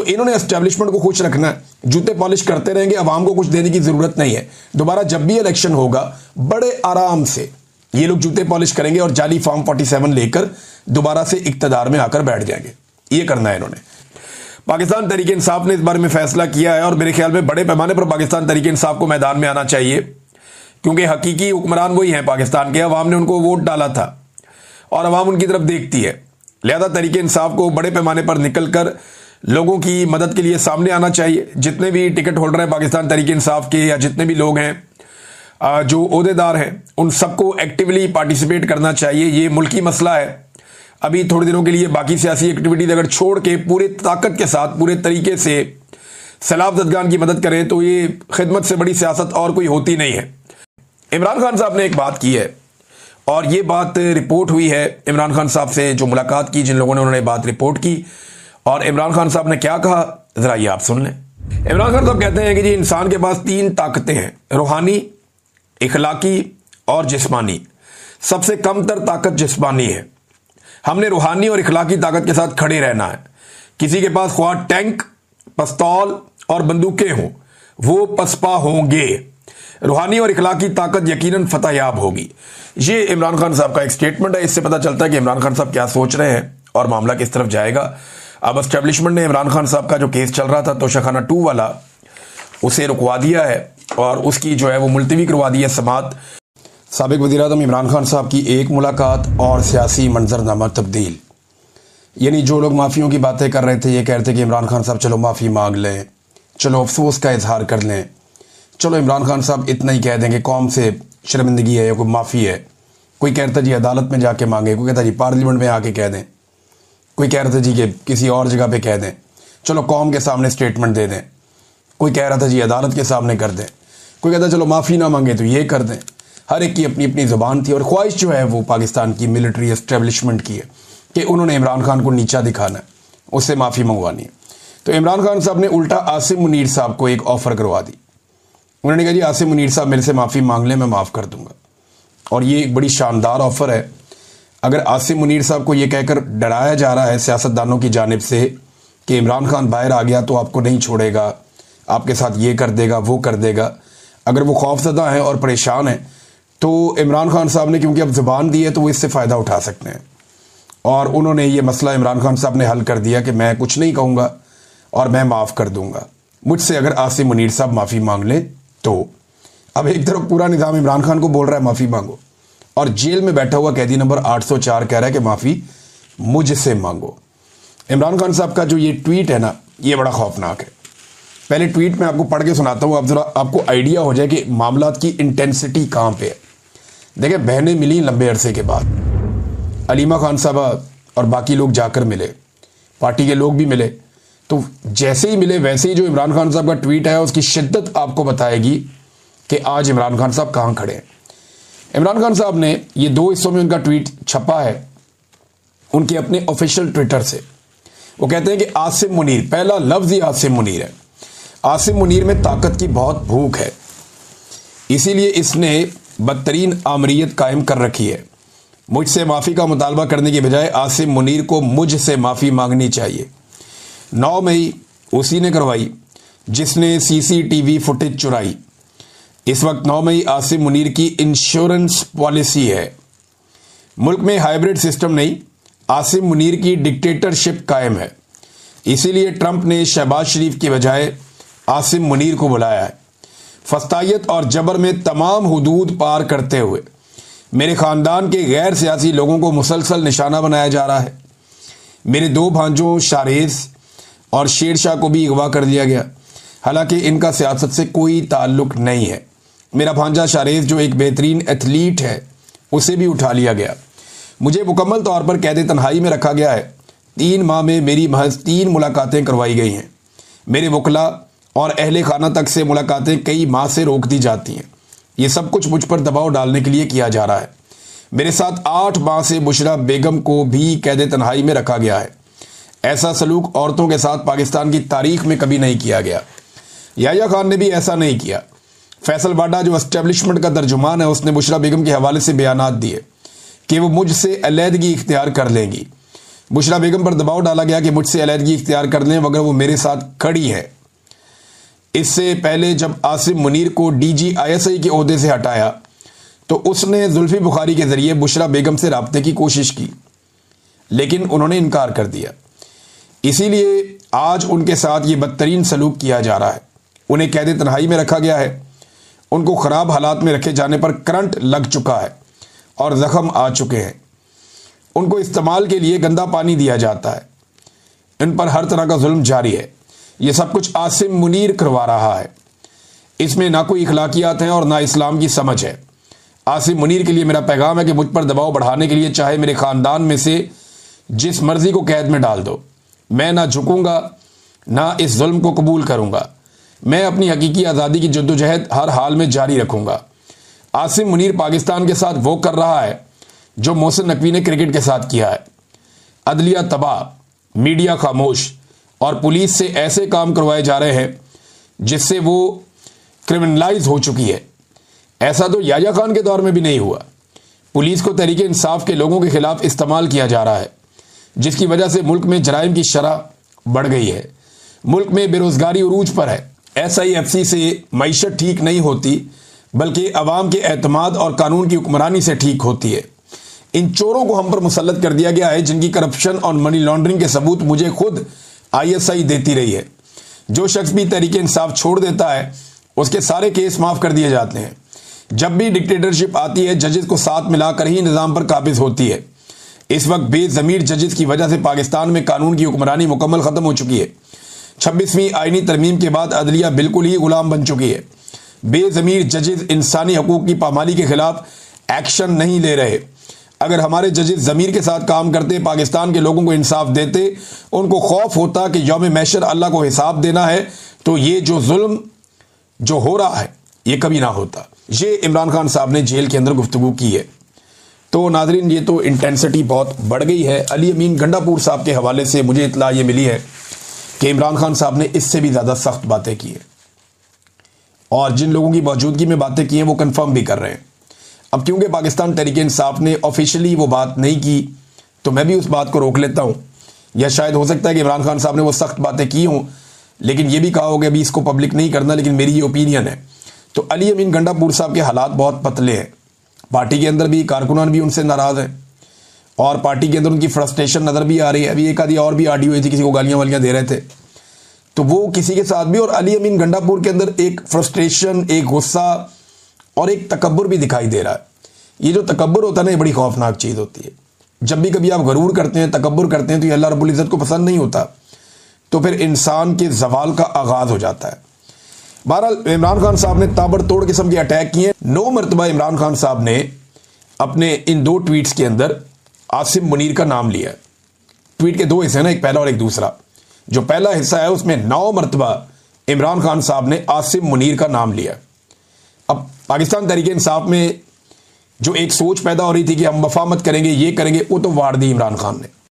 इन्होंने एस्टेब्लिशमेंट को खुश रखना है, जूते पॉलिश करते रहेंगे, अवाम को कुछ देने की जरूरत नहीं है। दोबारा जब भी इलेक्शन होगा बड़े आराम से ये लोग जूते पॉलिश करेंगे और जाली फॉर्म 47 लेकर दोबारा से इक्तदार में आकर बैठ जाएंगे। ये करना है इन्होंने। पाकिस्तान तहरीक इंसाफ ने इस बारे में फैसला किया है और मेरे ख्याल में बड़े पैमाने पर पाकिस्तान तहरीक इंसाफ को मैदान में आना चाहिए, क्योंकि हकीकी हुक्मरान वही हैं पाकिस्तान के। अवाम ने उनको वोट डाला था और अवाम उनकी तरफ देखती है। लिहाजा तहरीक इंसाफ को बड़े पैमाने पर निकल कर लोगों की मदद के लिए सामने आना चाहिए। जितने भी टिकट होल्डर हैं पाकिस्तान तहरीक इंसाफ के, या जितने भी लोग हैं जो ओहदेदार हैं, उन सबको एक्टिवली पार्टिसिपेट करना चाहिए। ये मुल्की मसला है। अभी थोड़े दिनों के लिए बाकी सियासी एक्टिविटीज अगर छोड़ के पूरे ताकत के साथ पूरे तरीके से सैलाब ज़दगान की मदद करें तो ये खिदमत से बड़ी सियासत और कोई होती नहीं है। इमरान खान साहब ने एक बात की है और ये बात रिपोर्ट हुई है इमरान खान साहब से जो मुलाकात की, जिन लोगों ने उन्होंने बात रिपोर्ट की। और इमरान खान साहब ने क्या कहा जरा ये आप सुन लें। इमरान खान साहब कहते हैं कि जी इंसान के पास 3 ताकतें हैं, रूहानी, इखलाकी और जिस्मानी। सबसे कमतर ताकत जिस्मानी है। हमने रूहानी और इखलाकी ताकत के साथ खड़े रहना है। किसी के पास ख्वाह टैंक, पिस्तौल और बंदूकें हों, वो पसपा होंगे। रूहानी और इखलाकी ताकत यकीनन फतहयाब होगी। ये इमरान खान साहब का एक स्टेटमेंट है। इससे पता चलता है कि इमरान खान साहब क्या सोच रहे हैं और मामला किस तरफ जाएगा। अब एस्टेब्लिशमेंट ने इमरान खान साहब का जो केस चल रहा था तोशाखाना 2 वाला, उसे रुकवा दिया है और उसकी जो है वो मुलतवी करवा दी है समात। साबिक वज़ीर-ए-आज़म इमरान खान साहब की एक मुलाकात और सियासी मंजरनामा तब्दील। यानी जो लोग माफ़ियों की बातें कर रहे थे, ये कह रहे थे कि इमरान खान साहब चलो माफ़ी मांग लें, चलो अफसोस का इजहार कर लें, चलो इमरान खान साहब इतना ही कह देंगे, कौम से शर्मिंदगी है या कोई माफ़ी है। कोई कहता जी अदालत में जाके मांगे, कोई कहता जी पार्लियामेंट में आके कह दें, कोई कह रहा था जी कि किसी और जगह पे कह दें, चलो कौम के सामने स्टेटमेंट दे दें। कोई कह रहा था जी अदालत के सामने कर दें, कोई कहता चलो माफ़ी ना मांगे तो ये कर दें। हर एक की अपनी अपनी ज़ुबान थी और ख्वाहिश जो है वो पाकिस्तान की मिलिट्री एस्टेब्लिशमेंट की है कि उन्होंने इमरान खान को नीचा दिखाना है, उससे माफ़ी मंगवानी है। तो इमरान खान साहब ने उल्टा आसिम मुनीर साहब को एक ऑफ़र करवा दी। उन्होंने कहा जी आसिम मुनीर साहब मेरे से माफ़ी मांग लें, मैं माफ़ कर दूंगा। और ये एक बड़ी शानदार ऑफ़र है। अगर आसिम मुनीर साहब को ये कहकर डराया जा रहा है सियासतदानों की जानिब से कि इमरान खान बाहर आ गया तो आपको नहीं छोड़ेगा, आपके साथ ये कर देगा वो कर देगा, अगर वो खौफजदा हैं और परेशान हैं तो इमरान खान साहब ने क्योंकि अब ज़ुबान दी है तो वो इससे फ़ायदा उठा सकते हैं। और उन्होंने ये मसला इमरान खान साहब ने हल कर दिया कि मैं कुछ नहीं कहूँगा और मैं माफ़ कर दूँगा मुझसे अगर आसिम मुनीर साहब माफ़ी मांग लें तो। अब एक तरफ पूरा निज़ाम इमरान खान को बोल रहा है माफ़ी मांगो, और जेल में बैठा हुआ कैदी नंबर 804 कह रहा है कि माफ़ी मुझसे मांगो। इमरान खान साहब का जो ये ट्वीट है ना, ये बड़ा खौफनाक है। पहले ट्वीट में आपको पढ़ के सुनाता हूँ, आप ज़रा आपको आइडिया हो जाए कि मामलात की इंटेंसिटी कहाँ पे है। देखिए बहनें मिली लंबे अरसे के बाद, अलीमा खान साहबा और बाकी लोग जाकर मिले, पार्टी के लोग भी मिले। तो जैसे ही मिले वैसे ही जो इमरान खान साहब का ट्वीट है उसकी शिद्दत आपको बताएगी कि आज इमरान खान साहब कहाँ खड़े हैं। इमरान खान साहब ने ये 2 हिस्सों में उनका ट्वीट छपा है उनके अपने ऑफिशियल ट्विटर से। वो कहते हैं कि आसिम मुनीर, पहला लफ्ज़ ही आसिम मुनीर है। आसिम मुनीर में ताकत की बहुत भूख है, इसीलिए इसने बदतरीन आमरीत कायम कर रखी है। मुझसे माफ़ी का मुतालबा करने की बजाय आसिम मुनीर को मुझसे माफ़ी मांगनी चाहिए। 9 मई उसी ने करवाई जिसने CCTV फुटेज चुराई। इस वक्त 9 मई आसिम मुनीर की इंश्योरेंस पॉलिसी है। मुल्क में हाइब्रिड सिस्टम नहीं, आसिम मुनीर की डिक्टेटरशिप कायम है। इसीलिए ट्रंप ने शहबाज शरीफ की बजाय आसिम मुनीर को बुलाया है। फस्तायत और जबर में तमाम हुदूद पार करते हुए मेरे ख़ानदान के गैर सियासी लोगों को मुसलसल निशाना बनाया जा रहा है। मेरे 2 भांजों शारेज और शेर शाह को भी अगवा कर दिया गया, हालांकि इनका सियासत से कोई ताल्लुक नहीं है। मेरा भांजा शारेज जो एक बेहतरीन एथलीट है उसे भी उठा लिया गया। मुझे मुकम्मल तौर पर कैद तन्हाई में रखा गया है। 3 माह में मेरी महज 3 मुलाकातें करवाई गई हैं। मेरे वकला और अहले खाना तक से मुलाकातें कई माह से रोक दी जाती हैं। ये सब कुछ मुझ पर दबाव डालने के लिए किया जा रहा है। मेरे साथ 8 माह से बुशरा बेगम को भी कैद तन्हाई में रखा गया है। ऐसा सलूक औरतों के साथ पाकिस्तान की तारीख में कभी नहीं किया गया। याह्या खान ने भी ऐसा नहीं किया। फैसल वाडा जो एस्टेब्लिशमेंट का तर्जुमान है उसने बुशरा बेगम के हवाले से बयानात दिए कि वो मुझसे अलहदगी इख्तियार कर लेंगी। बुशरा बेगम पर दबाव डाला गया कि मुझसे अलहदगी इख्तियार कर लें मगर वो मेरे साथ खड़ी है। इससे पहले जब आसिम मुनीर को DGISI के ओहदे से हटाया तो उसने जुल्फी बुखारी के ज़रिए बुशरा बेगम से रब्ते की कोशिश की, लेकिन उन्होंने इनकार कर दिया। इसीलिए आज उनके साथ ये बदतरीन सलूक किया जा रहा है। उन्हें कैद तन्हाई में रखा गया है। उनको ख़राब हालात में रखे जाने पर करंट लग चुका है और ज़ख़म आ चुके हैं। उनको इस्तेमाल के लिए गंदा पानी दिया जाता है। इन पर हर तरह का जुल्म जारी है। ये सब कुछ आसिम मुनीर करवा रहा है। इसमें ना कोई इखलाकियात हैं और ना इस्लाम की समझ है। आसिम मुनीर के लिए मेरा पैगाम है कि मुझ पर दबाव बढ़ाने के लिए चाहे मेरे ख़ानदान में से जिस मर्जी को कैद में डाल दो, मैं ना झुकूंगा ना इस जुल्म को कबूल करूंगा। मैं अपनी हकीकी आज़ादी की जद्दोजहद हर हाल में जारी रखूंगा। आसिम मुनीर पाकिस्तान के साथ वो कर रहा है जो मोहसिन नकवी ने क्रिकेट के साथ किया है। अदलिया तबाह, मीडिया खामोश और पुलिस से ऐसे काम करवाए जा रहे हैं जिससे वो क्रिमिनलाइज हो चुकी है। ऐसा तो याया खान के दौर में भी नहीं हुआ। पुलिस को तहरीक इंसाफ के लोगों के खिलाफ इस्तेमाल किया जा रहा है, जिसकी वजह से मुल्क में जराइम की शरह बढ़ गई है। मुल्क में बेरोजगारी उरूज पर है। SIFC से मईशत ठीक नहीं होती बल्कि अवाम के एतमाद और कानून की हुक्मरानी से ठीक होती है। इन चोरों को हम पर मुसल्लत कर दिया गया है जिनकी करप्शन और मनी लॉन्ड्रिंग के सबूत मुझे खुद ISI देती रही है। जो शख्स भी तहरीक इंसाफ छोड़ देता है उसके सारे केस माफ कर दिए जाते हैं। जब भी डिक्टेटरशिप आती है जजेस को साथ मिलाकर ही निज़ाम पर काबिज होती है। इस वक्त बेज़मीर जजेस की वजह से पाकिस्तान में कानून की हुक्मरानी मुकम्मल ख़त्म हो चुकी है। 26वीं आईनी तरमीम के बाद अदलिया बिल्कुल ही गुलाम बन चुकी है। बेज़मीर जजेस इंसानी हकूक़ की पामाली के खिलाफ एक्शन नहीं ले रहे। अगर हमारे जजेस ज़मीर के साथ काम करते, पाकिस्तान के लोगों को इंसाफ देते, उनको खौफ होता कि यौम महशर अल्लाह को हिसाब देना है, तो ये जो जुल्म जो हो रहा है ये कभी ना होता। ये इमरान खान साहब ने जेल के अंदर गुफ्तगू की है। तो नाजरीन, ये तो इंटेंसिटी बहुत बढ़ गई है। अली अमीन गंडापुर साहब के हवाले से मुझे इत्तला ये मिली है कि इमरान खान साहब ने इससे भी ज़्यादा सख्त बातें की हैं और जिन लोगों की मौजूदगी में बातें की हैं वो कंफर्म भी कर रहे हैं। अब क्योंकि पाकिस्तान तहरीक इंसाफ ने ऑफिशियली वो बात नहीं की तो मैं भी उस बात को रोक लेता हूँ। या शायद हो सकता है कि इमरान खान साहब ने वो सख्त बातें की हों लेकिन ये भी कहा होगा अभी इसको पब्लिक नहीं करना, लेकिन मेरी ये ओपिनियन है। तो अली अमीन गंडापुर साहब के हालात बहुत पतले हैं। पार्टी के अंदर भी कारकुनान भी उनसे नाराज़ हैं और पार्टी के अंदर उनकी फ्रस्ट्रेशन नज़र भी आ रही है। अभी एक आधी और भी ऑडियो हुई थी, किसी को गालियाँ वालियाँ दे रहे थे तो वो किसी के साथ भी। और अली अमीन गंडापुर के अंदर एक फ्रस्ट्रेशन, एक गुस्सा और एक तकब्बुर भी दिखाई दे रहा है। ये जो तकब्बुर होता है ना, ये बड़ी खौफनाक चीज़ होती है। जब भी कभी आप गरूर करते हैं, तकब्बुर करते हैं तो ये अल्लाह रब्बुल इज़्ज़त को पसंद नहीं होता, तो फिर इंसान के जवाल का आगाज़ हो जाता है। बहरहाल इमरान खान साहब ने ताबड़तोड़ किस्म के अटैक किए। 9 मरतबा इमरान खान साहब ने अपने इन 2 ट्वीट्स के अंदर आसिम मुनीर का नाम लिया। ट्वीट के 2 हिस्से हैं ना, एक पहला और एक दूसरा। जो पहला हिस्सा है उसमें 9 मरतबा इमरान खान साहब ने आसिम मुनीर का नाम लिया। अब पाकिस्तान तहरीक इंसाफ में जो एक सोच पैदा हो रही थी कि हम मफामत करेंगे, ये करेंगे, वो तो वाड़ दी इमरान खान ने।